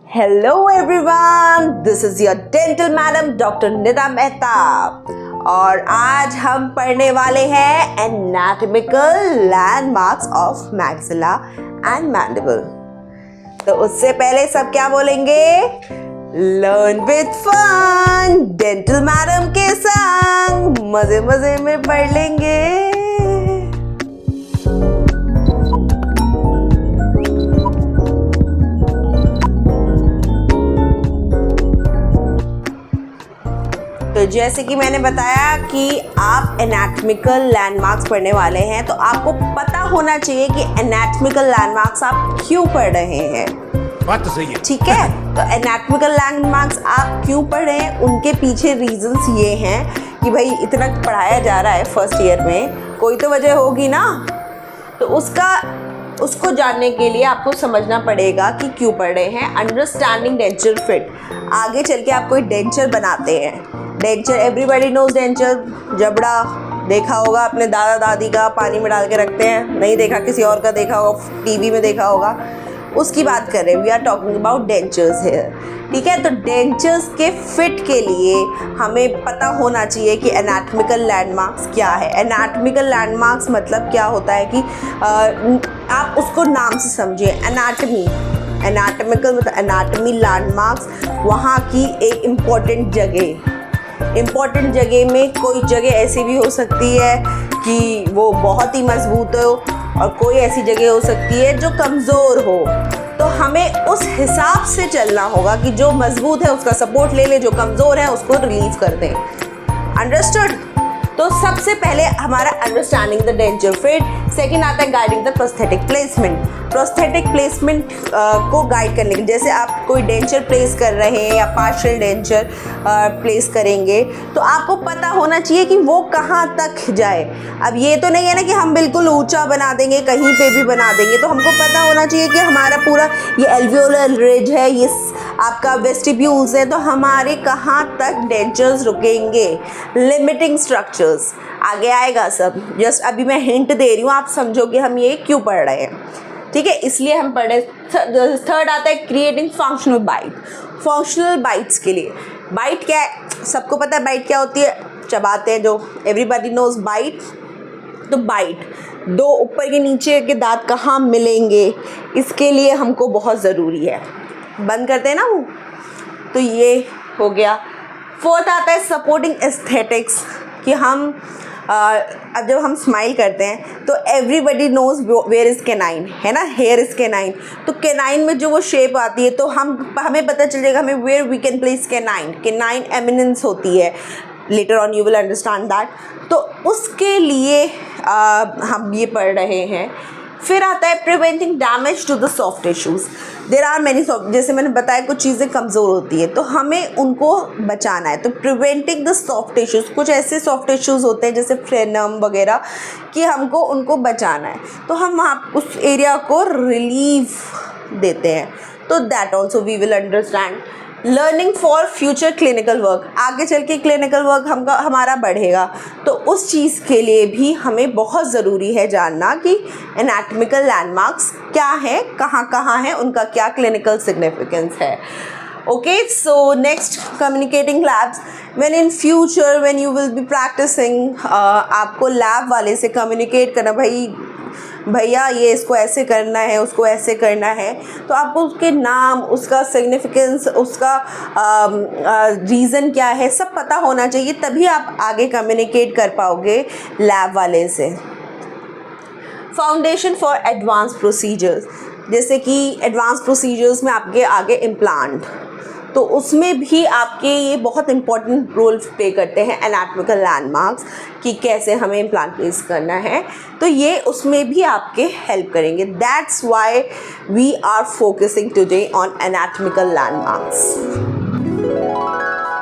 Hello everyone, this is your dental madam doctor Nida Mehta और आज हम पढ़ने वाले हैं anatomical landmarks of maxilla and mandible. तो उससे पहले सब क्या बोलेंगे? Learn with fun, dental madam के संग मजे मजे में पढ़ लेंगे। तो जैसे कि मैंने बताया कि आप एनाटॉमिकल लैंडमार्क्स पढ़ने वाले हैं, तो आपको पता होना चाहिए कि एनाटॉमिकल लैंडमार्क्स आप क्यों पढ़ रहे हैं। बात तो सही है। ठीक है, तो एनाटॉमिकल लैंडमार्क्स आप क्यों पढ़ रहे हैं, उनके पीछे रीजंस ये हैं कि भाई इतना पढ़ाया जा रहा है फर्स्ट ईयर में, कोई तो वजह होगी ना। तो उसको जानने के लिए आपको समझना पड़ेगा कि क्यों पढ़ रहे हैं। अंडरस्टैंडिंग डेंचर फिट, आगे चल के आप कोई डेंचर बनाते हैं। डेंचर एवरीबॉडी नोज, डेंचर जबड़ा देखा होगा अपने दादा दादी का, पानी में डाल के रखते हैं, नहीं देखा किसी और का देखा होगा, टीवी में देखा होगा, उसकी बात कर रहे हैं। We are talking about dentures here. ठीक है, तो डेंचर्स के फिट के लिए हमें पता होना चाहिए कि एनाटॉमिकल लैंडमार्क्स क्या है। एनाटॉमिकल लैंडमार्क्स मतलब क्या होता है कि आप उसको नाम से समझिए। एनाटॉमी, एनाटॉमिकल मतलब एनाटॉमी, लैंडमार्क्स वहाँ की एक इम्पॉर्टेंट जगह। इम्पॉर्टेंट जगह में कोई जगह ऐसी भी हो सकती है कि वो बहुत ही मजबूत हो और कोई ऐसी जगह हो सकती है जो कमज़ोर हो। तो हमें उस हिसाब से चलना होगा कि जो मजबूत है उसका सपोर्ट ले ले, जो कमज़ोर है उसको रिलीव कर दें। अंडरस्टूड? तो सबसे पहले हमारा understanding the denture fit, second आता है guiding the prosthetic placement. Prosthetic placement को गाइड करने के, जैसे आप कोई डेंचर प्लेस कर रहे हैं या पार्शियल डेंचर प्लेस करेंगे, तो आपको पता होना चाहिए कि वो कहाँ तक जाए। अब ये तो नहीं है ना कि हम बिल्कुल ऊंचा बना देंगे, कहीं पे भी बना देंगे। तो हमको पता होना चाहिए कि हमारा पूरा ये एल्वियोलर रिज है, ये आपका वेस्टिब्यूल्स है, तो हमारे कहाँ तक डेंचर्स रुकेंगे। लिमिटिंग स्ट्रक्चर्स आगे आएगा सब, जस्ट अभी मैं हिंट दे रही हूँ, आप समझोगे हम ये क्यों पढ़ रहे हैं। ठीक है, इसलिए हम पढ़ रहे हैं। थर्ड आता है creating functional bite. Functional bites के लिए, बाइट क्या है सबको पता है, बाइट क्या होती है, चबाते हैं जो, एवरीबॉडी नोज बाइट। तो बाइट, दो ऊपर के नीचे के दांत कहाँ मिलेंगे, इसके लिए हमको बहुत ज़रूरी है। बंद करते हैं ना वो, तो ये हो गया। फोर्थ आता है सपोर्टिंग एस्थेटिक्स, कि हम अब जब हम स्माइल करते हैं तो everybody knows where is canine, है ना, हेयर इज़ कैनाइन। तो कैनाइन में जो वो शेप आती है, तो हमें पता चल जाएगा हमें where we can place canine. Canine eminence होती है, later on you will understand that. तो उसके लिए हम ये पढ़ रहे हैं। फिर आता है preventing damage to the soft tissues. There are many soft, जैसे मैंने बताया कुछ चीज़ें कमज़ोर होती है तो हमें उनको बचाना है। तो प्रिवेंटिंग द सॉफ्ट टिश्यूज़, कुछ ऐसे सॉफ्ट टिश्यूज़ होते हैं जैसे फ्रेनम वगैरह, कि हमको उनको बचाना है, तो हम वहाँ उस एरिया को रिलीव देते हैं। तो that also we will understand. Learning for future clinical work, आगे चल के क्लिनिकल वर्क हमारा बढ़ेगा, तो उस चीज़ के लिए भी हमें बहुत ज़रूरी है जानना कि एनाटॉमिकल लैंडमार्क्स क्या है, कहाँ कहाँ है, उनका क्या क्लिनिकल सिग्निफिकेंस है। Okay, so next communicating labs. When in future when you will be practising, आपको लैब वाले से कम्युनिकेट करना, भैया ये इसको ऐसे करना है, उसको ऐसे करना है, तो आपको उसके नाम, उसका सिग्निफिकेंस, उसका रीज़न क्या है, सब पता होना चाहिए, तभी आप आगे कम्युनिकेट कर पाओगे लैब वाले से। फाउंडेशन फॉर एडवांस प्रोसीजर्स, जैसे कि एडवांस प्रोसीजर्स में आपके आगे इम्प्लांट, तो उसमें भी आपके ये बहुत इंपॉर्टेंट रोल प्ले करते हैं एनाटॉमिकल लैंडमार्क्स, कि कैसे हमें इम्प्लांट प्लेस करना है, तो ये उसमें भी आपके हेल्प करेंगे। That's why we are focusing today on anatomical landmarks.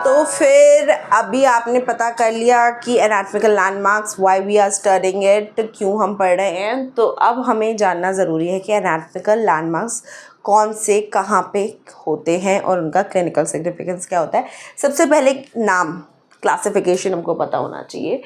तो फिर अभी आपने पता कर लिया कि anatomical landmarks why we are studying it, क्यों हम पढ़ रहे हैं। तो अब हमें जानना ज़रूरी है कि एनाटॉमिकल लैंडमार्क्स कौन से कहाँ पे होते हैं और उनका क्लिनिकल सिग्निफिकेंस क्या होता है। सबसे पहले नाम, क्लासिफिकेशन हमको पता होना चाहिए।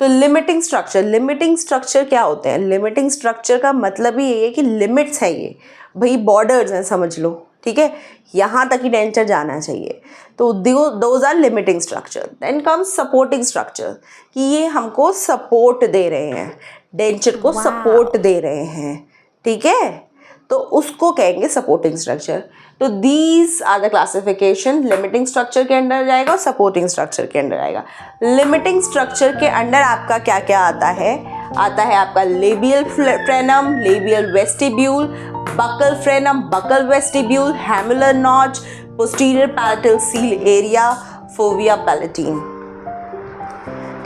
तो लिमिटिंग स्ट्रक्चर, लिमिटिंग स्ट्रक्चर क्या होते हैं? लिमिटिंग स्ट्रक्चर का मतलब ही ये है कि लिमिट्स है, ये भाई बॉर्डर्स हैं, समझ लो, ठीक है, यहाँ तक ही डेंचर जाना चाहिए। तो those are limiting structure. Then comes supporting structure, कि ये हमको सपोर्ट दे रहे हैं, डेंचर को सपोर्ट दे रहे हैं, ठीक है, तो उसको कहेंगे सपोर्टिंग स्ट्रक्चर। तो these are the classification, limiting structure के अंडर जाएगा और सपोर्टिंग स्ट्रक्चर के अंडर आएगा। लिमिटिंग स्ट्रक्चर के अंडर आपका क्या क्या आता है आपका labial frenum, labial vestibule, buccal frenum, buccal vestibule, hamular notch, posterior palatal seal area, fovea palatine,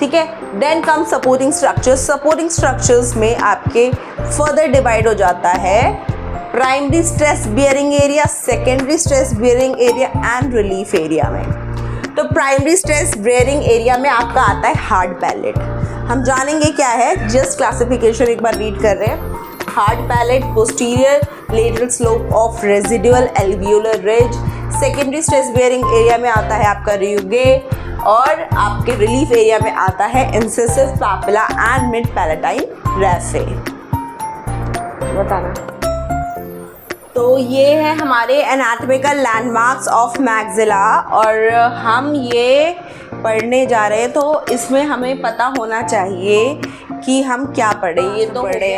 ठीक है। Then come supporting structures. Supporting structures में आपके फर्दर डिवाइड हो जाता है primary stress bearing area, secondary stress bearing area and relief area में। तो primary stress bearing area में आपका आता है हार्ड पैलेट। हम जानेंगे क्या है, जस्ट क्लासिफिकेशन एक बार रीड कर रहे हैं। Hard palate, posterior lateral slope of residual alveolar ridge. Secondary stress bearing area में आता है आपका रियुगे, और आपके रिलीफ एरिया में आता है incisive papilla and mid palatine रैफे। बताना। तो ये है हमारे एनाटॉमिकल लैंडमार्क्स ऑफ मैक्सिला, और हम ये पढ़ने जा रहे हैं, तो इसमें हमें पता होना चाहिए कि हम क्या पढ़े। ये तो पढ़े,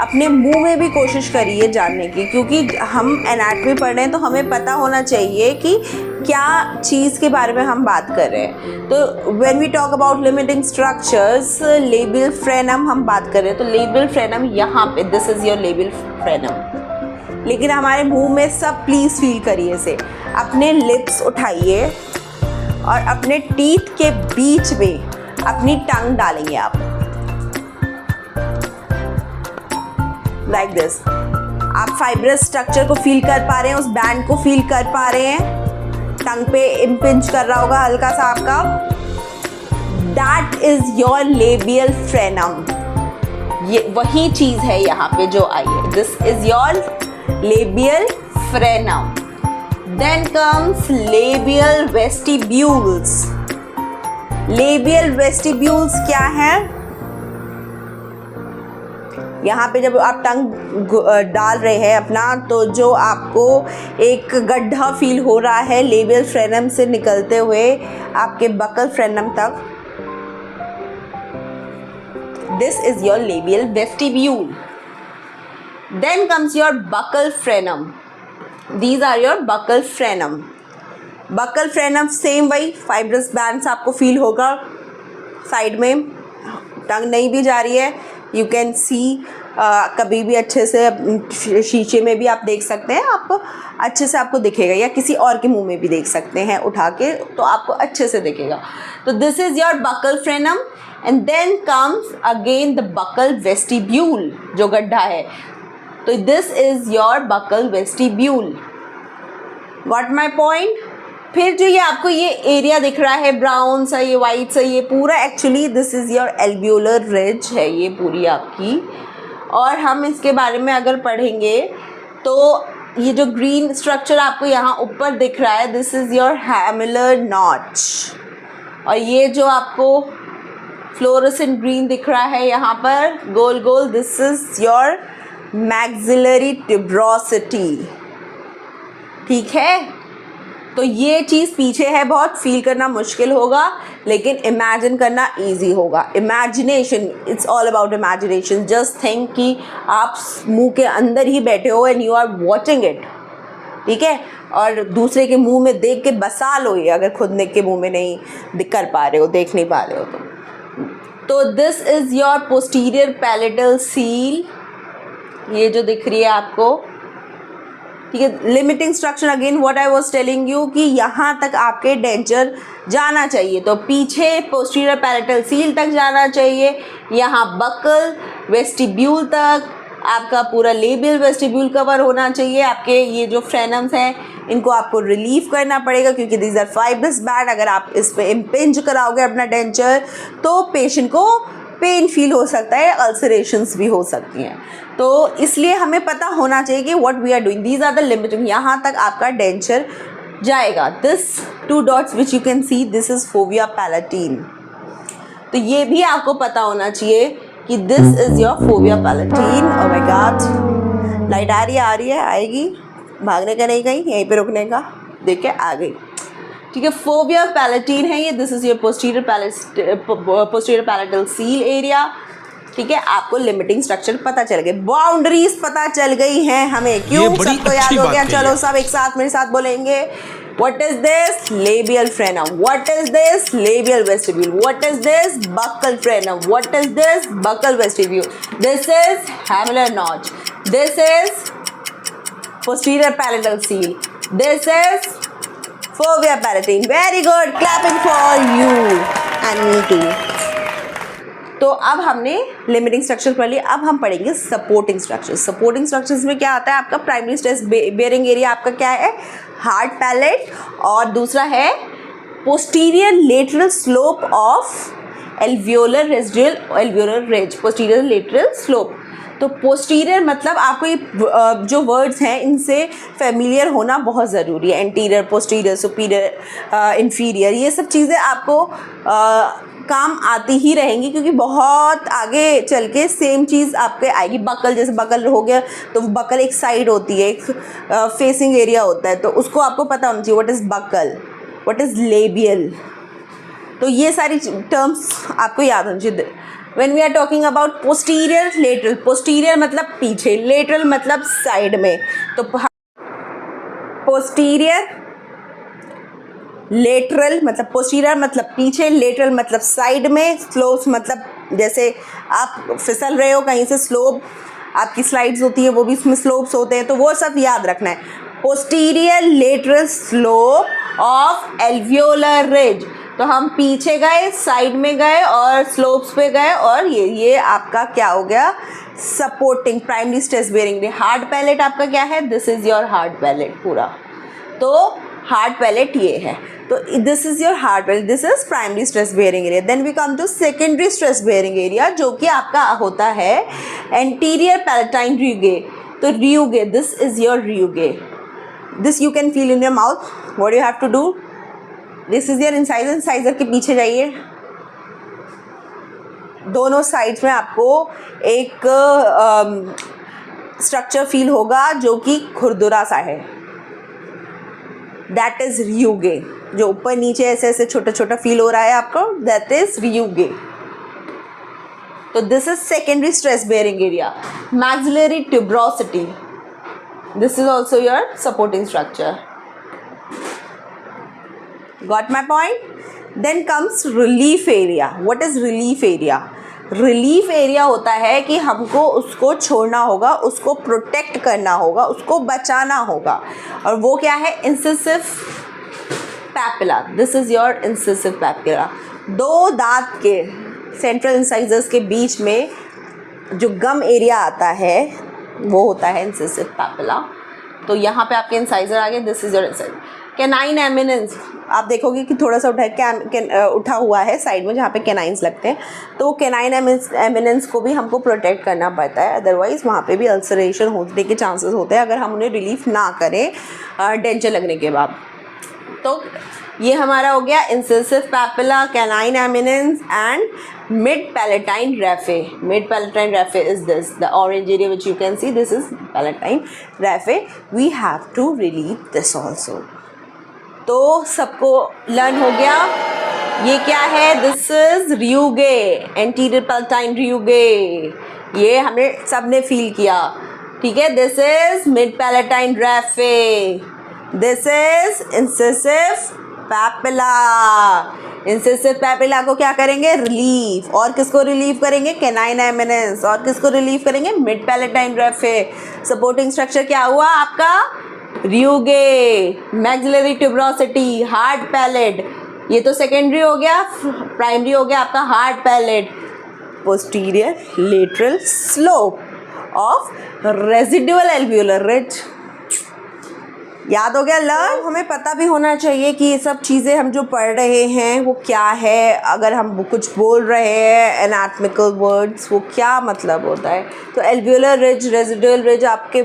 अपने मुंह में भी कोशिश करिए जानने की, क्योंकि हम एनाटॉमी पढ़ रहे हैं तो हमें पता होना चाहिए कि क्या चीज़ के बारे में हम बात कर रहे हैं। तो when we talk about limiting structures, labial frenum हम बात कर रहे हैं, तो लेबियल फ्रेनम यहाँ पे, दिस इज़ योर लेबियल फ्रेनम। लेकिन हमारे मुंह में सब प्लीज़ फील करिए इसे। अपने लिप्स उठाइए और अपने टीथ के बीच में अपनी टंग डालेंगे आप, लाइक दिस। आप फाइब्रस स्ट्रक्चर को फील कर पा रहे हैं, उस बैंड को फील कर पा रहे हैं, टंग पे इम्पिंच कर रहा होगा हल्का सा आपका। That is your labial frenum. ये वही चीज़ है यहाँ पे जो आई है, this is your labial frenum. Then comes labial vestibules. Labial vestibules क्या है? यहाँ पे जब आप टंग डाल रहे हैं अपना, तो जो आपको एक गड्ढा फील हो रहा है लेबियल फ्रेनम से निकलते हुए आपके बकल फ्रेनम तक, this is your labial vestibule. Then comes your buccal frenum. These are your buccal frenum. Buccal frenum same वही fibrous bands आपको फील होगा साइड में, टंग नहीं भी जा रही है, you can see कभी भी अच्छे से शीशे में भी आप देख सकते हैं, आप अच्छे से आपको दिखेगा, या किसी और के मुंह में भी देख सकते हैं उठा के, तो आपको अच्छे से दिखेगा। तो this is your buccal frenum, and then comes again the buccal vestibule, जो गड्ढा है। तो this is your buccal vestibule. What my point? फिर जो ये आपको ये एरिया दिख रहा है ब्राउन सा, ये वाइट सा, ये पूरा actually this is your alveolar ridge है, ये पूरी आपकी। और हम इसके बारे में अगर पढ़ेंगे तो ये जो ग्रीन स्ट्रक्चर आपको यहाँ ऊपर दिख रहा है, दिस इज योर हैमुलर नॉच। और ये जो आपको फ्लोरोसेंट ग्रीन दिख रहा है यहाँ पर गोल गोल, this is your maxillary tuberosity, ठीक है। तो ये चीज़ पीछे है, बहुत फील करना मुश्किल होगा, लेकिन इमेजिन करना इजी होगा। Imagination, it's all about imagination. Just think कि आप मुंह के अंदर ही बैठे हो and you are watching it, ठीक है, और दूसरे के मुंह में देख के बसा लो ये, अगर खुद के मुंह में नहीं कर पा रहे हो, देख नहीं पा रहे हो तो this is your posterior palatal seal, ये जो दिख रही है आपको, ठीक है। Limiting structure again what I was telling you, कि यहाँ तक आपके डेंचर जाना चाहिए, तो पीछे पोस्टीरियर पैलेटल सील तक जाना चाहिए, यहाँ बकल वेस्टिब्यूल तक आपका पूरा लेबियल वेस्टिब्यूल कवर होना चाहिए। आपके ये जो फ्रेनम्स हैं इनको आपको रिलीव करना पड़ेगा, क्योंकि दीज आर फाइब्रस बैंड। अगर आप इस पर इम्पिंज कराओगे अपना डेंचर तो पेशेंट को पेन फील हो सकता है, अल्सरेशंस भी हो सकती हैं। तो इसलिए हमें पता होना चाहिए कि what we are doing, these are the limiting, यहाँ तक आपका डेंचर जाएगा। This 2 dots which you can see, this is fovea palatine. तो ये भी आपको पता होना चाहिए कि this is your fovea palatine. Oh my God, light आ रही है, आएगी। भागने का नहीं, कहीं यहीं पे रुकने का, देख के आ गई। ठीक है, फोविया पैलेटीन है ये, this is your posterior palatal seal area. ठीक है, आपको लिमिटिंग स्ट्रक्चर पता चल गए, बाउंड्रीज पता चल गई हैं हमें। क्यों? सबको याद हो गया? चलो सब एक साथ मेरे साथ बोलेंगे, what is this? Labial frenum. What is this? Labial vestibule. What is this? Buccal frenum. What is this? Buccal vestibule. This is habular notch. This is posterior palatal seal. This is fovea palatine. Very good. Clapping for you and me too. तो अब हमने limiting structure पढ़ लिया, अब हम पढ़ेंगे supporting structures. Supporting structures में क्या आता है? आपका प्राइमरी स्ट्रेस बेयरिंग एरिया आपका क्या है? हार्ड पैलेट, और दूसरा है posterior lateral slope of alveolar residual alveolar ridge, posterior lateral slope. तो पोस्टीरियर मतलब आपको ये जो वर्ड्स हैं इनसे फेमिलियर होना बहुत ज़रूरी है। एंटीरियर, पोस्टीरियर, सुपीरियर, इंफीरियर, ये सब चीज़ें आपको काम आती ही रहेंगी, क्योंकि बहुत आगे चल के सेम चीज़ आपके आएगी। बकल, जैसे बकल हो गया तो बकल एक साइड होती है, एक फेसिंग एरिया होता है, तो उसको आपको पता होना चाहिए what is buccal, what is labial. तो ये सारी टर्म्स आपको याद होनी चाहिए। When we are talking about posterior lateral, posterior मतलब पीछे, lateral मतलब साइड में। तो posterior लेटरल मतलब पोस्टीरियर मतलब पीछे, लेटरल मतलब साइड में, स्लोप्स मतलब जैसे आप फिसल रहे हो कहीं से, स्लोप आपकी स्लाइड्स होती है वो भी इसमें स्लोप्स होते हैं, तो वो सब याद रखना है। Posterior lateral slope of alveolar ridge, तो हम पीछे गए, साइड में गए और स्लोप्स पे गए, और ये आपका क्या हो गया? Supporting primary stress bearing. Hard palate आपका क्या है? This is your hard palate पूरा, तो हार्ड पैलेट ये है, तो this is your hard palate, this is primary stress bearing area. Then we come to secondary stress bearing area, जो कि आपका होता है एंटीरियर पैलेटाइन रियूगे। तो rugae, this is your rugae, this you can feel in your mouth. What you have to do? This is your incisor, incisor के पीछे जाइए, दोनों साइड्स में आपको एक स्ट्रक्चर फील होगा जो कि खुरदुरा सा है, दैट इज रियूगे। जो ऊपर नीचे ऐसे ऐसे छोटा छोटा फील हो रहा है आपको, दैट इज रियूगे। तो this is secondary stress bearing area. Maxillary tuberosity, this is also your supporting structure. Got my point? Then comes relief area. What is relief area? Relief area होता है कि हमको उसको छोड़ना होगा, उसको प्रोटेक्ट करना होगा, उसको बचाना होगा, और वो क्या है? Incisive papilla. This is your incisive papilla. दो दांत के सेंट्रल इंसाइजर्स के बीच में जो गम एरिया आता है वो होता है इंसिसिव पैपिला। तो यहाँ पे आपके इंसाइजर आ गए, this is your incisor. Canine eminence, आप देखोगे कि थोड़ा सा उठा हुआ है साइड में जहाँ पे कैनाइन्स लगते हैं, तो वो कैनाइन एमिनेंस को भी हमको प्रोटेक्ट करना पड़ता है, अदरवाइज़ वहाँ पे भी अल्सरेशन होने के चांसेस होते हैं अगर हम उन्हें रिलीफ ना करें डेंचर लगने के बाद। तो ये हमारा हो गया incisive papilla, canine eminence and mid palatine raphe. Mid palatine raphe is this, the orange area which you can see, this is palatine raphe. We have to relieve this also. तो सबको लर्न हो गया ये क्या है? This is rugae, anterior palatine rugae, ये हमने सबने फील किया। ठीक है, this is mid palatine raphe, this is incisive papilla. Incisive papilla को क्या करेंगे? रिलीव। और किसको रिलीव करेंगे? Canine eminence. और किसको रिलीव करेंगे? Mid palatine raphe. Supporting structure क्या हुआ आपका? Rugae, maxillary tuberosity, hard palate. ये तो सेकेंडरी हो गया, प्राइमरी हो गया आपका hard palate. Posterior lateral slope of residual alveolar ridge. याद हो गया लर्न? हमें पता भी होना चाहिए कि ये सब चीज़ें हम जो पढ़ रहे हैं वो क्या है। अगर हम कुछ बोल रहे हैं एनाटॉमिकल वर्ड्स, वो क्या मतलब होता है। तो एल्वियोलर रिज, रेसिडुअल रिज आपके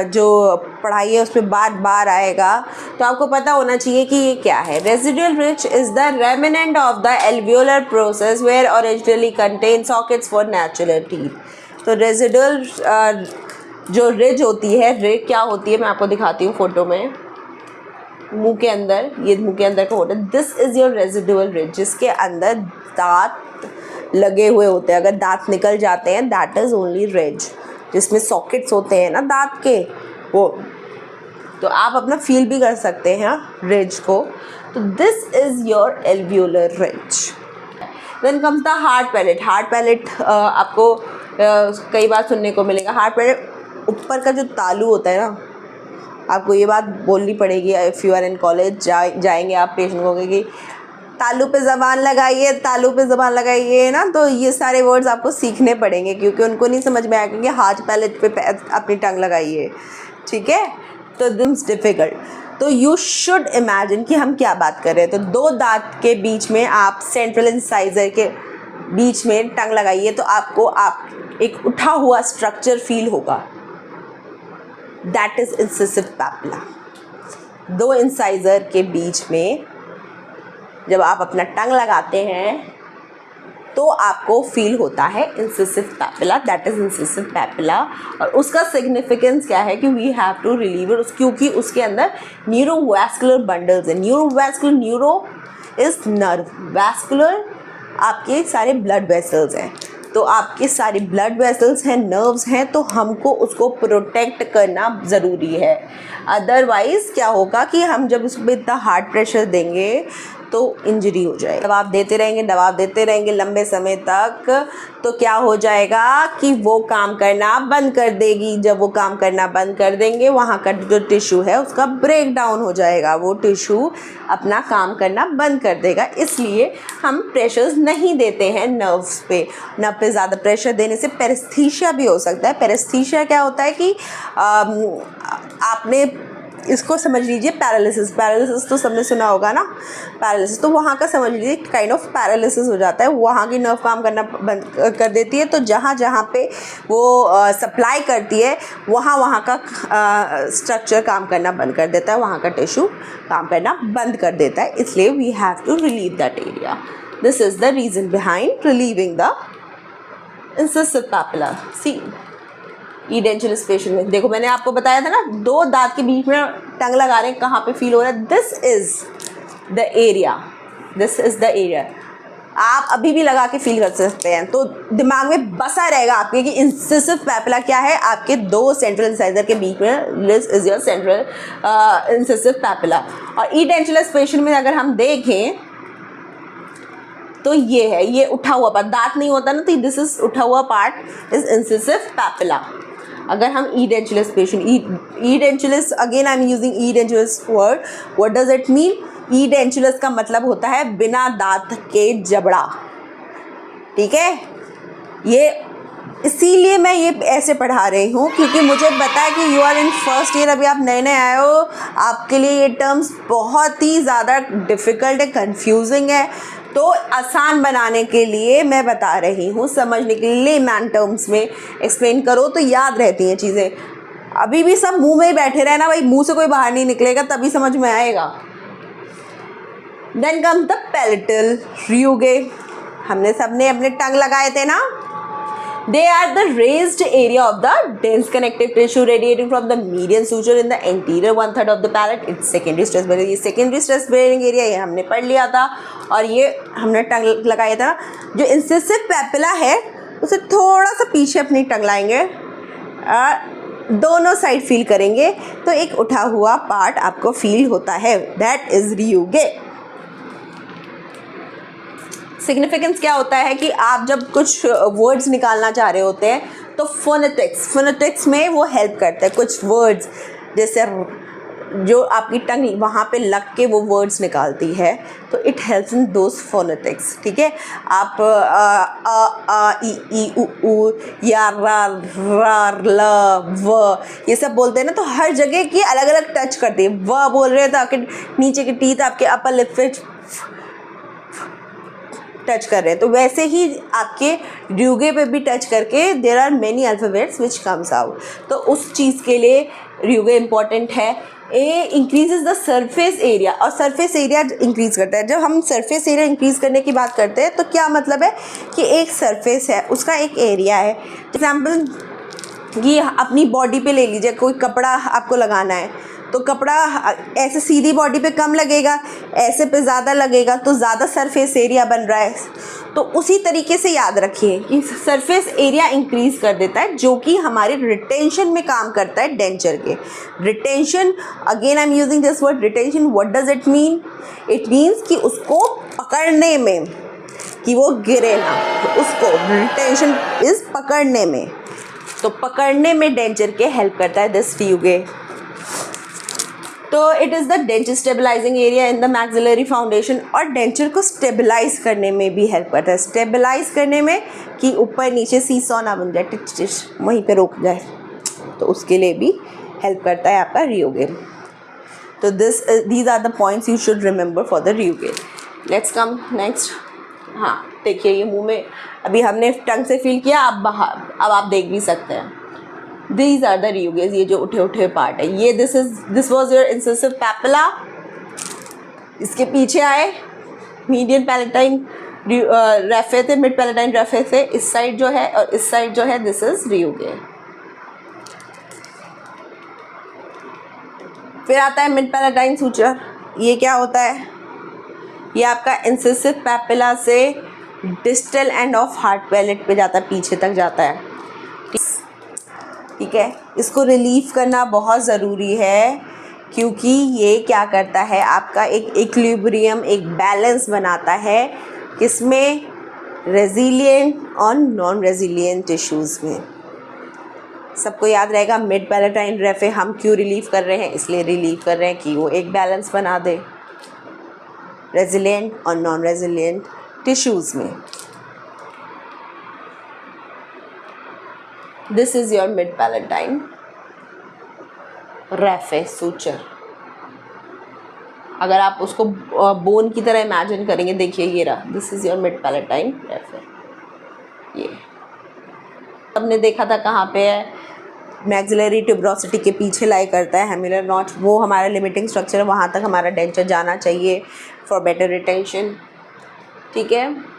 जो पढ़ाई है उसमें बार बार आएगा, तो आपको पता होना चाहिए कि ये क्या है। Residual ridge is the remnant of the alveolar process where originally contain sockets for natural teeth. तो रेसिडुअल जो रिज होती है, रिज क्या होती है मैं आपको दिखाती हूँ फोटो में, मुंह के अंदर, ये मुंह के अंदर का होता है, this is your residual ridge, जिसके अंदर दांत लगे हुए होते हैं। अगर दांत निकल जाते हैं दैट इज़ ओनली रिज, जिसमें सॉकेट्स होते हैं ना दांत के, वो तो आप अपना फील भी कर सकते हैं रिज को। तो this is your alveolar ridge. Then comes the hard palate. Hard palate आपको कई बार सुनने को मिलेगा। हार्ड पैलेट ऊपर का जो तालू होता है ना, आपको ये बात बोलनी पड़ेगी if you are in college. जाएंगे आप पेशेंट को कि तालू पे ज़बान लगाइए, तालू पे ज़बान लगाइए ना, तो ये सारे वर्ड्स आपको सीखने पड़ेंगे क्योंकि उनको नहीं समझ में आएगा कि हार्ड पैलेट पे अपनी टंग लगाइए, ठीक है। तो दिस डिफ़िकल्ट। तो यू शुड इमेजिन कि हम क्या बात कर रहे हैं। तो दो दांत के बीच में आप सेंट्रल इंसाइजर के बीच में टंग लगाइए तो आपको आप एक उठा हुआ स्ट्रक्चर फील होगा, दैट इज़ इंसिसिव पैपिला। दो इंसाइजर के बीच में जब आप अपना टंग लगाते हैं तो आपको फील होता है incisive papilla, that is incisive papilla. और उसका सिग्निफिकेंस क्या है कि we have to relieve it, क्योंकि उसके अंदर न्यूरोवैस्कुलर बंडल्स हैं। Neurovascular, neuro is nerve, vascular आपके सारे ब्लड वेसल्स हैं। तो आपके सारे ब्लड वेसल्स हैं, नर्व्स हैं, तो हमको उसको प्रोटेक्ट करना ज़रूरी है। अदरवाइज़ क्या होगा कि हम जब उस पर इतना हार्ड प्रेशर देंगे तो इंजरी हो जाएगी। दबाव देते रहेंगे लंबे समय तक, तो क्या हो जाएगा कि वो काम करना बंद कर देगी। जब वो काम करना बंद कर देंगे, वहाँ का जो टिश्यू है उसका ब्रेक डाउन हो जाएगा, वो टिश्यू अपना काम करना बंद कर देगा। इसलिए हम प्रेशर्स नहीं देते हैं नर्व्स पे। नर्व पे ज़्यादा प्रेशर देने से पेरेस्थीसिया भी हो सकता है। पेरेस्थीसिया क्या होता है कि आपने इसको समझ लीजिए पैरालिसिस। पैरालिसिस तो सबने सुना होगा ना, पैरालिसिस तो वहाँ का समझ लीजिए काइंड ऑफ पैरालिसिस हो जाता है। वहाँ की नर्व काम करना बंद कर देती है, तो जहाँ जहाँ पे वो सप्लाई करती है वहाँ का स्ट्रक्चर काम करना बंद कर देता है, वहाँ का टिश्यू काम करना बंद कर देता है। इसलिए we have to relieve that area. This is the reason behind relieving the incisive papilla. See edentulous patient में देखो, मैंने आपको बताया था ना, दो दांत के बीच में टंग लगा रहे हैं, कहाँ पे फील हो रहा है, this is the area, this is the area. आप अभी भी लगा के फील कर सकते हैं, तो दिमाग में बसा रहेगा आपके कि इंसिसिव पैपिला क्या है, आपके दो सेंट्रल इंसाइजर के बीच में, this is your central incisive papilla. और ईडेंचुलस पेशेंट में अगर हम देखें तो ये है, ये उठा हुआ पार्ट, दांत नहीं होता ना, तो दिस इज उठा हुआ पार्ट इज इंसिसिव पैपिला। अगर हम edentulous patient, edentulous, again I am using edentulous word, what does it mean? Edentulous का मतलब होता है बिना दांत के जबड़ा, ठीक है। ये इसीलिए मैं ये ऐसे पढ़ा रही हूँ क्योंकि मुझे पता है कि you are in first year, अभी आप नए नए आए हो, आपके लिए ये टर्म्स बहुत ही ज़्यादा डिफ़िकल्ट है, कंफ्यूजिंग है। तो आसान बनाने के लिए मैं बता रही हूँ, समझने के लिए लेमैन टर्म्स में एक्सप्लेन करो तो याद रहती हैं चीज़ें। अभी भी सब मुंह में ही बैठे रहे ना भाई, मुंह से कोई बाहर नहीं निकलेगा, तभी समझ में आएगा। Then come the palatal rugae. हमने सबने अपने टंग लगाए थे ना। They are the raised area of the dense connective tissue radiating from the median suture in the anterior 1/3 of the palate. It's secondary stress bearing. ये secondary stress bearing area ये हमने पढ़ लिया था, और ये हमने टंग लगाया था। जो इंसिसिव पैपिला है उसे थोड़ा सा पीछे अपनी टंग लाएंगे, दोनों साइड फील करेंगे तो एक उठा हुआ पार्ट आपको फील होता है, दैट इज रियुगे। सिग्निफिकेंस क्या होता है कि आप जब कुछ वर्ड्स निकालना चाह रहे होते हैं तो फोनेटिक्स में वो हेल्प करता है। कुछ वर्ड्स जैसे जो आपकी टंग वहाँ पे लग के वो वर्ड्स निकालती है, तो it helps in those phonetics, ठीक है। आप आ ई उ ऊ या रा ल व ये सब बोलते हैं ना, तो हर जगह की अलग अलग टच करती है। व बोल रहे हैं तो आपके नीचे के टीथ आपके अपर लिप पे टच कर रहे हैं, तो वैसे ही आपके ड्यूगे पे भी टच करके there are many alphabets which comes out. तो उस चीज़ के लिए ड्यूगे इम्पॉर्टेंट है। A increases the surface area, और सरफेस एरिया इंक्रीज़ करता है। जब हम सरफेस एरिया इंक्रीज़ करने की बात करते हैं तो क्या मतलब है कि एक सरफेस है, उसका एक एरिया है। एग्जाम्पल कि अपनी बॉडी पे ले लीजिए, कोई कपड़ा आपको लगाना है तो कपड़ा ऐसे सीधी बॉडी पे कम लगेगा, ऐसे पे ज़्यादा लगेगा, तो ज़्यादा सरफेस एरिया बन रहा है। तो उसी तरीके से याद रखिए कि सरफेस एरिया इंक्रीज़ कर देता है, जो कि हमारे रिटेंशन में काम करता है डेंचर के। Retention, again I am using this word retention, what does it mean? It means कि उसको पकड़ने में, कि वो गिरे ना, तो उसको रिटेंशन इज़ पकड़ने में, तो पकड़ने में डेंचर के हेल्प करता है दिस फ्यूगे। तो it is the denture stabilising area in the maxillary foundation, और डेंचर को स्टेबलाइज करने में भी हेल्प करता है। स्टेबलाइज करने में कि ऊपर नीचे सीसॉ ना बन जाए, टिच टिच वहीं पे रुक जाए, तो उसके लिए भी हेल्प करता है आपका रियोगे। तो these are the points you should remember for the rugae. Let's come next. हाँ देखिए, ये मुंह में अभी हमने टंग से फील किया, अब आप देख भी सकते हैं। These are the ryuges, ये जो उठे उठे पार्ट है, ये this was your incisive papilla। इसके पीछे आए मीडियन पैलेटाइन रेफे थे, मिड पैलेटाइन रेफे थे, इस साइड जो है, और इस साइड जो है दिस इज ryuge। फिर आता है मिड पैलेटाइन सूचर। ये क्या होता है? ये आपका इंसिसिव पैपिला से distal end of hard palate पे जाता है, पीछे तक जाता है, ठीक है। इसको रिलीव करना बहुत ज़रूरी है, क्योंकि ये क्या करता है, आपका एक इक्विलिब्रियम, एक बैलेंस बनाता है, किसमें? रेजिलिएंट और नॉन रेजिलिएंट टिश्यूज़ में। सबको याद रहेगा मिड पैलेटाइन रेफे हम क्यों रिलीव कर रहे हैं? इसलिए रिलीव कर रहे हैं कि वो एक बैलेंस बना दे रेजिलिएंट और नॉन रेजिलिएंट टिश्यूज़ में। This is your mid palatine raphe suture. अगर आप उसको बोन की तरह इमेजिन करेंगे, देखिए ये रहा, this is your mid palatine raphe. ये हमने देखा था कहाँ पे है? मैक्सिलरी ट्यूबरोसिटी के पीछे लाई करता है हेमिलर नॉच, वो हमारा लिमिटिंग स्ट्रक्चर है, वहाँ तक हमारा डेंचर जाना चाहिए फॉर बेटर रिटेंशन, ठीक है।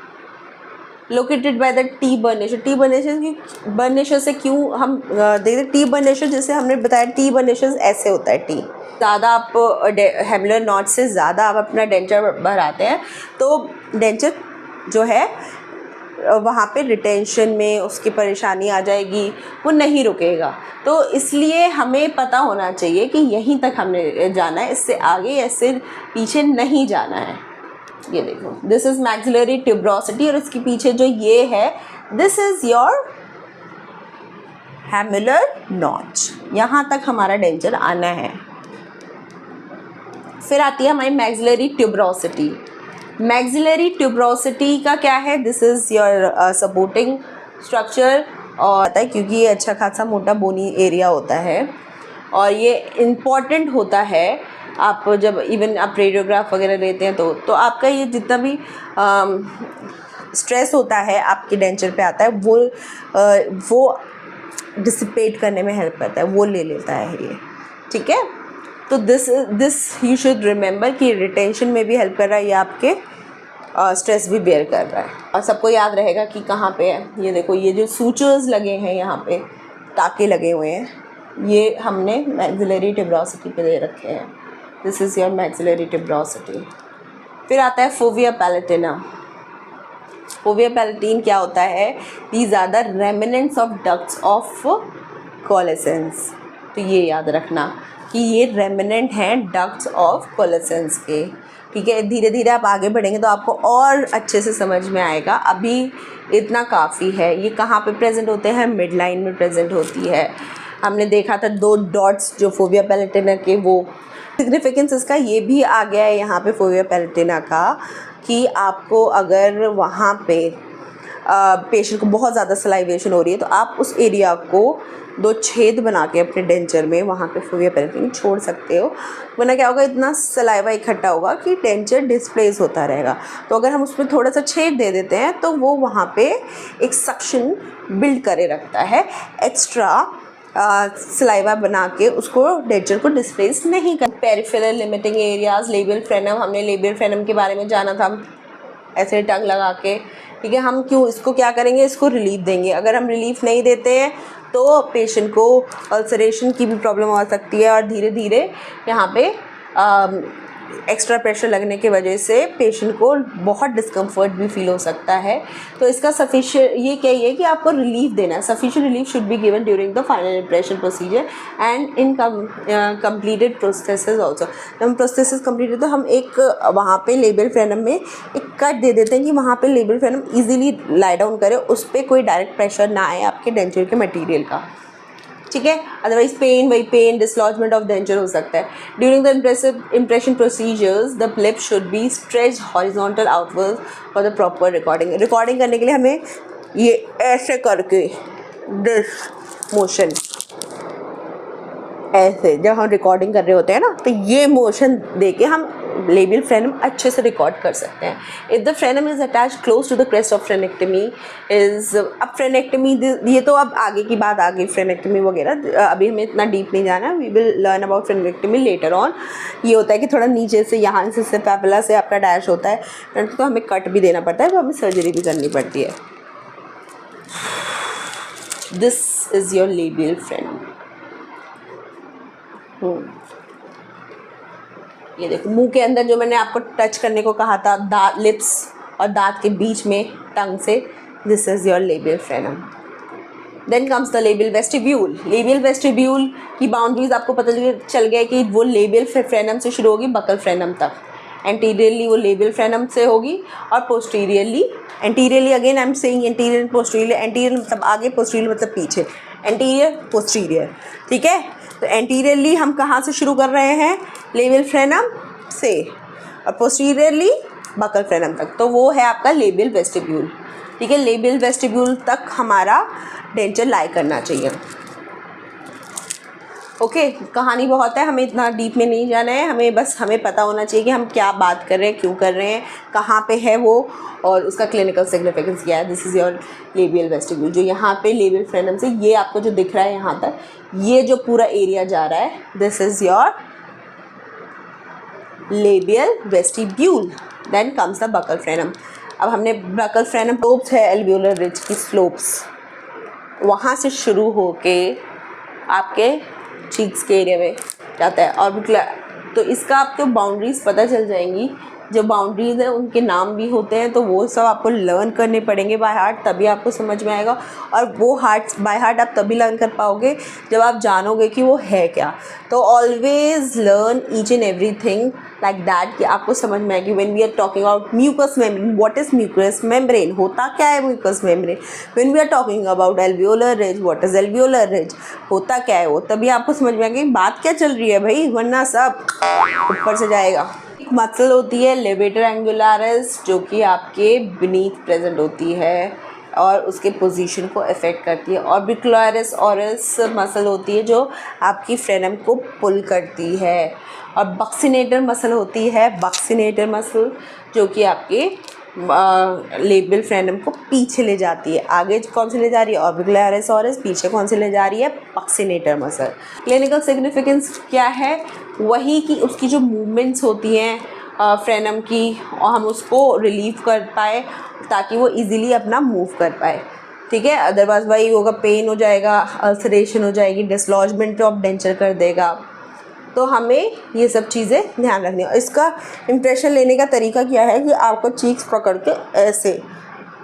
Located by the T burnisher. T burnisher से क्यों हम देखते, टी बर्नेशर जैसे हमने बताया, टी बर्नेशर ऐसे होता है, टी ज़्यादा आप हेमिलर नॉच से ज़्यादा आप अपना डेंचर बढ़ाते हैं, तो डेंचर जो है वहाँ पे रिटेंशन में उसकी परेशानी आ जाएगी, वो नहीं रुकेगा। तो इसलिए हमें पता होना चाहिए कि यहीं तक हमने जाना है, इससे आगे ऐसे पीछे नहीं जाना है। ये देखो, दिस इज़ मैक्सिलरी ट्यूबरोसिटी, और इसके पीछे जो ये है, दिस इज़ योर हेमिलर नॉच। यहाँ तक हमारा डेंचर आना है। फिर आती है हमारी मैक्सिलरी ट्यूबरोसिटी। मैक्सिलरी ट्यूबरोसिटी का क्या है? This is your supporting structure, और आता है क्योंकि ये अच्छा खासा मोटा बोनी एरिया होता है, और ये इम्पॉर्टेंट होता है। आप जब इवन आप रेडियोग्राफ वगैरह लेते हैं तो आपका ये जितना भी स्ट्रेस होता है आपके डेंचर पे आता है, वो डिसिपेट करने में हेल्प करता है, वो ले लेता है ये, ठीक है। तो दिस यू शुड रिमेंबर कि रिटेंशन में भी हेल्प कर रहा है, ये आपके स्ट्रेस भी बेयर कर रहा है। और सबको याद रहेगा कि कहाँ पे है। ये देखो, ये जो सूचर्स लगे हैं, यहाँ पे टाके लगे हुए हैं, ये हमने मैक्सिलरी ट्यूबरोसिटी पे दे रखे हैं। This is your maxillary tuberosity. फिर आता है फोविया पैलेटिना। फोविया पैलेटिन क्या होता है? These are the remnants of ducts of coalescence. तो ये याद रखना कि ये रेमिनेंट हैं डक्ट्स ऑफ कोलेसेंस के, ठीक है। धीरे धीरे आप आगे बढ़ेंगे तो आपको और अच्छे से समझ में आएगा, अभी इतना काफ़ी है। ये कहाँ पे प्रेजेंट होते हैं? मिड लाइन में प्रेजेंट होती है। हमने देखा था 2 डॉट्स जो फोविया पैलेटिना के, वो सिग्निफिकेंस इसका ये भी आ गया है यहाँ पे फोविया पैलेटिना का, कि आपको अगर वहाँ पे पेशेंट को बहुत ज़्यादा सलाइवेशन हो रही है, तो आप उस एरिया को 2 छेद बना के अपने डेंचर में वहाँ पे फोविया पैलेटिना छोड़ सकते हो, वरना क्या होगा, इतना सलाइवा इकट्ठा होगा कि डेंचर डिस्प्लेस होता रहेगा। तो अगर हम उसमें थोड़ा सा छेद दे देते हैं तो वो वहाँ पे एक सक्शन बिल्ड करे रखता है, एक्स्ट्रा सलाइवा बना के उसको डेंचर को डिस्प्लेस नहीं कर। पेरिफेरल लिमिटिंग एरियाज, लेबियल फ्रेनम, हमने लेबियल फ्रेनम के बारे में जाना था, ऐसे टंग लगा के, ठीक है। हम क्यों इसको क्या करेंगे? इसको रिलीफ देंगे। अगर हम रिलीफ नहीं देते हैं तो पेशेंट को अल्सरेशन की भी प्रॉब्लम हो सकती है और धीरे धीरे यहाँ पे एक्स्ट्रा प्रेशर लगने की वजह से पेशेंट को बहुत डिस्कम्फर्ट भी फील हो सकता है। तो इसका सफिशिएंट ये कहिए कि आपको रिलीफ देना है, sufficient relief should be given during the final impression procedure and in completed processes also. जब हम प्रोसेसेस कंप्लीट तो हम एक वहाँ पे लेबल फ्रेनम में एक कट दे देते हैं कि वहाँ पे लेबल फ्रेनम ईजिली लाई डाउन करे, उस पर कोई डायरेक्ट प्रेशर ना आए आपके डेंचर के मटीरियल का, ठीक है। अदरवाइज पेन डिसलॉजमेंट ऑफ डेंचर हो सकता है। During the impression procedures the lip should be stretch horizontal outward for the proper recording करने के लिए हमें ये ऐसे करके दिस मोशन, ऐसे जब हम रिकॉर्डिंग कर रहे होते हैं ना तो ये मोशन देके हम लेबियल फ्रेनम अच्छे से रिकॉर्ड कर सकते हैं। If the frenum is attach close to the crest of frenectomy is, अब फ्रेनेक्टमी ये तो अब आगे की बात आ गई, फ्रेनेक्टमी वगैरह अभी हमें इतना डीप नहीं जाना, we will learn about frenectomy later on. ये होता है कि थोड़ा नीचे से यहाँ से पैपुला से आपका डैश होता है तो हमें कट भी देना पड़ता है, तो हमें सर्जरी भी करनी पड़ती है। This is your labial frenum. ये देखो मुंह के अंदर जो मैंने आपको टच करने को कहा था, दांत, लिप्स और दांत के बीच में टंग से, this is your labial frenum. Then comes the labial vestibule. Labial vestibule की बाउंड्रीज आपको पता चल गया कि वो लेबियल फ्रेनम से शुरू होगी बकल फ्रेनम तक। एंटीरियरली वो लेबियल फ्रेनम से होगी और posteriorly, anteriorly again I am saying anterior posterior, anterior मतलब आगे, पोस्टीरियर मतलब पीछे, एंटीरियर पोस्टीरियर, ठीक है। तो एंटीरियरली हम कहाँ से शुरू कर रहे हैं, लेबियल फ्रेनम से, और पोस्टीरियरली बकल फ्रेनम तक, तो वो है आपका लेबियल वेस्टिब्यूल, ठीक है। लेबियल वेस्टिब्यूल तक हमारा डेंचर लाई करना चाहिए। ओके कहानी बहुत है, हमें इतना डीप में नहीं जाना है, हमें पता होना चाहिए कि हम क्या बात कर रहे हैं, क्यों कर रहे हैं, कहाँ पे है वो, और उसका क्लिनिकल सिग्निफिकेंस क्या है। This is your labial vestibule. जो यहाँ पे लेबियल फ्रेनम से ये आपको जो दिख रहा है यहाँ तक, ये जो पूरा एरिया जा रहा है, this is your labial vestibule. Then comes the buccal frenum. अब हमने बकल फ्रेनम स्लोप्स है, एल्वियोलर रिज की स्लोप्स, वहाँ से शुरू होके आपके चीक्स के एरिया में जाता है। और तो इसका आपको बाउंड्रीज पता चल जाएंगी, जो बाउंड्रीज हैं उनके नाम भी होते हैं, तो वो सब आपको लर्न करने पड़ेंगे बाय हार्ट, तभी आपको समझ में आएगा। और वो बाय हार्ट आप तभी लर्न कर पाओगे जब आप जानोगे कि वो है क्या। तो always learn each and everything like that, कि आपको समझ में आएगी। When we are talking about mucous membrane, what is mucous membrane, होता क्या है mucous membrane. When we are talking about alveolar ridge, what is alveolar ridge, होता क्या है वो, तभी आपको समझ में आएगी बात क्या चल रही है भाई, वरना सब ऊपर से जाएगा। एक मसल होती है लेवेटर एंगुलारिस, जो कि आपके बीनीथ प्रेजेंट होती है और उसके पोजीशन को अफेक्ट करती है। ऑर्बिकुलरिस ऑरिस मसल होती है जो आपकी फ्रेनम को पुल करती है। और बक्सिनेटर मसल होती है, बक्सिनेटर मसल, जो कि आपके लेबियल फ्रेनम को पीछे ले जाती है। आगे कौन सी ले जा रही है, ऑर्बिकुलरिस ऑरिस, पीछे कौन सी ले जा रही है, बक्सिनेटर मसल। क्लिनिकल सिग्निफिकेंस क्या है, वही कि उसकी जो मूवमेंट्स होती हैं फ्रेनम की, और हम उसको रिलीव कर पाए ताकि वो इजीली अपना मूव कर पाए, ठीक है। अदरवाइज वही होगा, पेन हो जाएगा, अल्सरेशन हो जाएगी, डिसलॉजमेंट ऑफ डेंचर कर देगा। तो हमें ये सब चीज़ें ध्यान रखनी है। इसका इम्प्रेशन लेने का तरीका क्या है कि आपको चीक्स पकड़ के ऐसे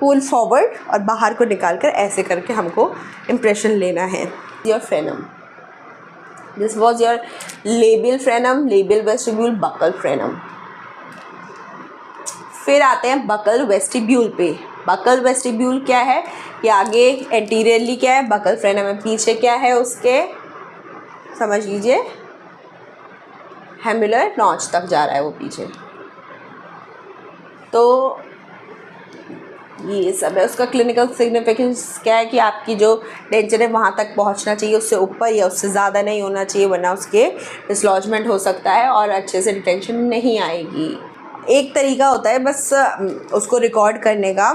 पुल फॉरवर्ड और बाहर को निकाल कर ऐसे करके हमको इम्प्रेशन लेना है। Your frenum, this was your labial frenum, labial vestibule, buccal frenum. फिर आते हैं बकल वेस्टिब्यूल पे। बकल वेस्टिब्यूल क्या है, कि आगे एंटीरियरली क्या है, बकल फ्रेनम है, पीछे क्या है उसके, समझ लीजिए हेमुलर नॉच तक जा रहा है वो पीछे। तो ये सब है। उसका क्लिनिकल सिग्निफिकेंस क्या है कि आपकी जो डेंचर है वहाँ तक पहुँचना चाहिए, उससे ऊपर या उससे ज़्यादा नहीं होना चाहिए, वरना उसके डिसलॉजमेंट हो सकता है और अच्छे से डिटेंशन नहीं आएगी। एक तरीका होता है बस उसको रिकॉर्ड करने का,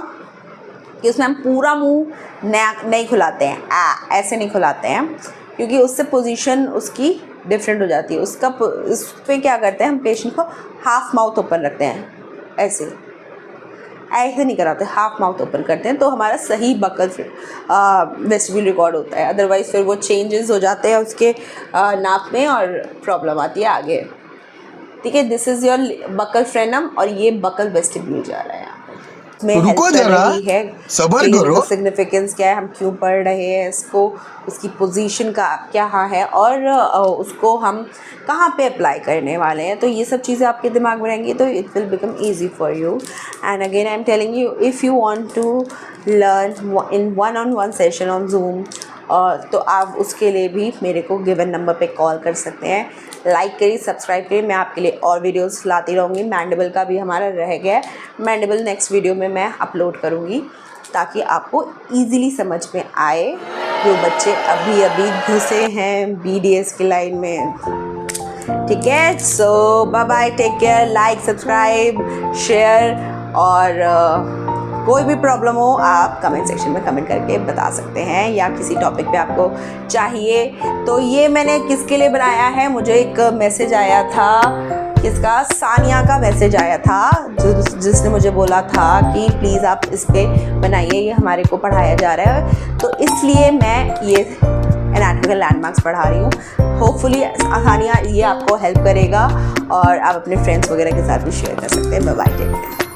कि उसमें हम पूरा मुंह नहीं खुलाते हैं, ऐसे नहीं खुलाते हैं, क्योंकि उससे पोजीशन उसकी डिफरेंट हो जाती है। उस पर क्या करते हैं हम, पेशेंट को हाफ माउथ ओपन रखते हैं ऐसे, ऐसे नहीं कराते, हाफ माउथ ओपन करते हैं, तो हमारा सही बकल वेस्टिब्यूल रिकॉर्ड होता है। अदरवाइज़ फिर वो चेंजेस हो जाते हैं उसके नाक में और प्रॉब्लम आती है आगे। ठीक है, दिस इज़ योर बकल फ्रेनम और ये बकल वेस्टिब्यूल जा रहा है यहाँ पे, में हेल्प रुको कर जरा, रही है। सब्र करो। सिग्निफिकेंस क्या है, हम क्यों पढ़ रहे हैं इसको, उसकी पोजीशन का क्या है और उसको हम कहाँ पे अप्लाई करने वाले हैं, तो ये सब चीज़ें आपके दिमाग में रहेंगी तो it will become easy for you. And again I am telling you, if you want to learn in one on one session on Zoom, तो आप उसके लिए भी मेरे को गिवन नंबर पे कॉल कर सकते हैं। लाइक करिए, सब्सक्राइब करिए, मैं आपके लिए और वीडियोस लाती रहूँगी। मैंडिबल का भी हमारा रह गया है, मैंडिबल नेक्स्ट वीडियो में मैं अपलोड करूँगी ताकि आपको ईज़िली समझ में आए, जो बच्चे अभी अभी घुसे हैं BDS की लाइन में। ठीक है, so bye bye, take care, like, subscribe, share, और कोई भी प्रॉब्लम हो आप कमेंट सेक्शन में कमेंट करके बता सकते हैं, या किसी टॉपिक पे आपको चाहिए। तो ये मैंने किसके लिए बनाया है, मुझे एक मैसेज आया था, किसका, सानिया का मैसेज आया था, जिसने मुझे बोला था कि प्लीज़ आप इस पे बनाइए, ये हमारे को पढ़ाया जा रहा है, तो इसलिए मैं ये एनाटॉमिकल लैंडमार्क्स पढ़ा रही हूँ। होपफुली सानिया ये आपको हेल्प करेगा और आप अपने फ्रेंड्स वगैरह के साथ भी शेयर कर सकते हैं। Bye bye, take care.